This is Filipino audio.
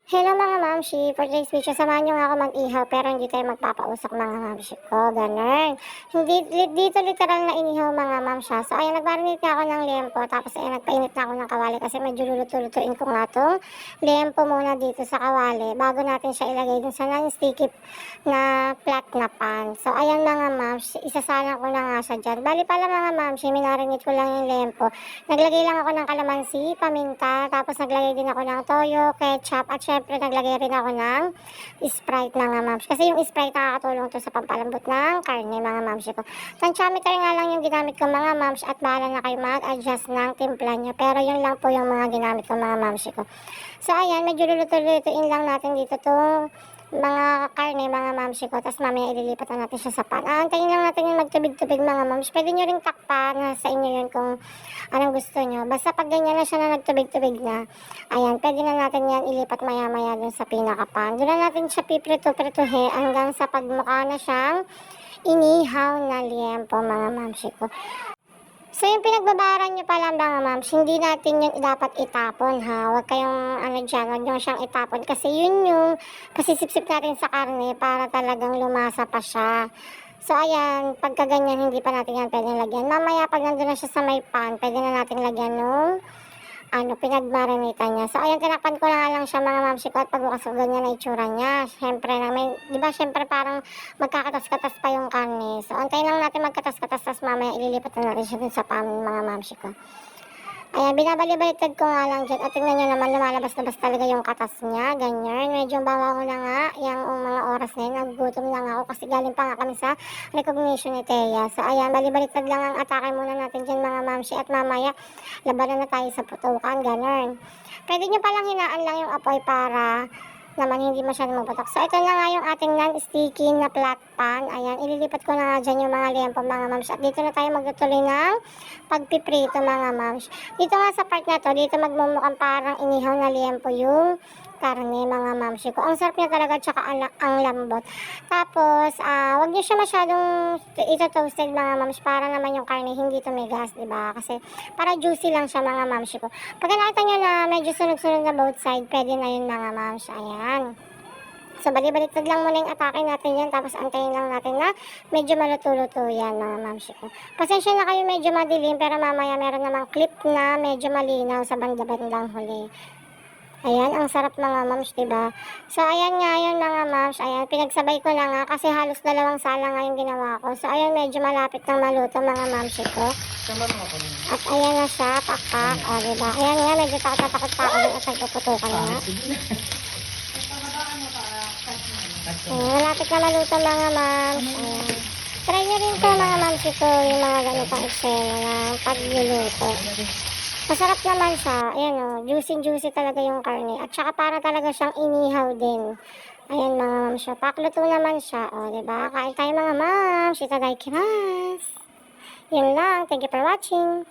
Hello mga mamshi, for today's video, samahan niyo nga ako mag-ihaw pero hindi tayo magpapausok mga mamshi ko, ganun. Hindi, dito literal na inihaw mga mamsha. So ayan, nagmarinate na ako ng liempo, tapos ayan, nagpainit na ako ng kawali kasi medyo luluto-lutuin ko nga tong liempo muna dito sa kawali bago natin siya ilagay dun sa non-sticky na flat na pan. So ayan mga mamshi, isasalang ko na nga siya dyan. Bali pala mga mamshi, minarinate ko lang yung liempo. Naglagay lang ako ng kalamansi, paminta, tapos naglagay din ako ng toyo, ketchup, at syempre naglagay rin ako ng Sprite mga mams. Kasi yung Sprite nakakatulong to sa pampalambot ng karne mga mams ko. Tantiameter nga lang yung ginamit ko mga mams at bahala na kayo mag-adjust ng timpla nyo. Pero yun lang po yung mga ginamit ko mga mams ko. So ayan, medyo luluto-lutuin lang natin dito tong mga karne, mga mamsi ko. Tapos mamaya ililipat na natin siya sa pan. Antayin lang natin yung magtubig-tubig mga mams. Pwede nyo ring takpan na sa inyo yun kung anong gusto nyo. Basta pag ganyan na siya na nagtubig-tubig na, ayan, pwede na natin yan ilipat maya-maya dun sa pinakapan. Doon na natin siya piprito-pritohe hanggang sa pagmukha na siyang inihaw na liempo mga mamsi ko. So yung pinagbabaran nyo pala mga mams, hindi natin yun dapat itapon ha. Huwag kayong huwag nyo siyang itapon kasi yun yung pasisipsip natin sa karne para talagang lumasa pa siya. So ayan, pagka ganyan hindi pa natin yan pwedeng lagyan. Mamaya pag nandun na siya sa may pan, pwede na natin lagyan nung pinagmarinitan niya. So, ayan, tinakpan ko na nga lang siya mga mamsi ko at pagbukas ko ganyan na itsura niya. Siyempre, di ba, siyempre parang magkakatas-katas pa yung karne. So, antayin lang natin magkatas-katas, tapos mamaya ililipat na natin siya dun sa pan mga mamsi ko. Ayan, binabali-baliktad ko nga lang dyan. At tingnan nyo naman, lumalabas-labas talaga yung katas niya. Ganyan. Medyo bawa ko na nga yung mga oras na yun. Nagugutom lang ako kasi galing pa nga kami sa recognition ni Thea. So, ayan, bali-baliktad lang ang atake muna natin dyan mga mamsi. At mamaya, labanan na tayo sa putukan. Ganyan. Pwede nyo palang hinaan lang yung apoy para naman hindi masyadong maputok. So, ito na nga yung ating non-sticky na flat pan. Ayan, ililipat ko na nga dyan yung mga liempo mga mams. At dito na tayo magtutuloy ng pagpiprito mga mams. Dito nga sa part na to, dito magmumukhang parang inihaw na liempo yung karne mga mamsi ko. Ang sarap niya talaga, tsaka ang lambot. Tapos, wag niyo siya masyadong ito-toasted mga mams para naman yung karne hindi tumigas, diba? Kasi para juicy lang siya mga mamsi ko. Pag nakita nyo na medyo sunog-sunog na both side, pwede na yun mga mams. Ayan. So, bali-baliktad lang muna yung atake natin yan. Tapos, antayin lang natin na medyo maluto-luto yan, mga mamsi ko. Pasensya na kayo medyo madilim, pero mamaya meron namang clip na medyo malinaw sa banda-bandang huli. Ayan, ang sarap mga mams, diba? So, ayan nga yun mga mams. Ayan, pinagsabay ko na nga kasi halos dalawang sala nga yung ginawa ko. So, ayan, medyo malapit ng maluto mga mamsi ko. At ayan na siya, pakpak. O, diba? Ayan nga, medyo takot-takot pa ako at nagpuputukan nga. Ayan, malapit na maluto mga mams. Ayan. Try nyo rin ko mga mams ito, yung mga ganitong eksena na pagluluto. Masarap naman siya. Ayan o, juicy-juicy talaga yung karne. At saka para talaga siyang inihaw din. Ayan mga mams. Pakluto naman siya. O, diba? Kain tayo mga mams. Itadakimasu. Yun lang. Thank you for watching.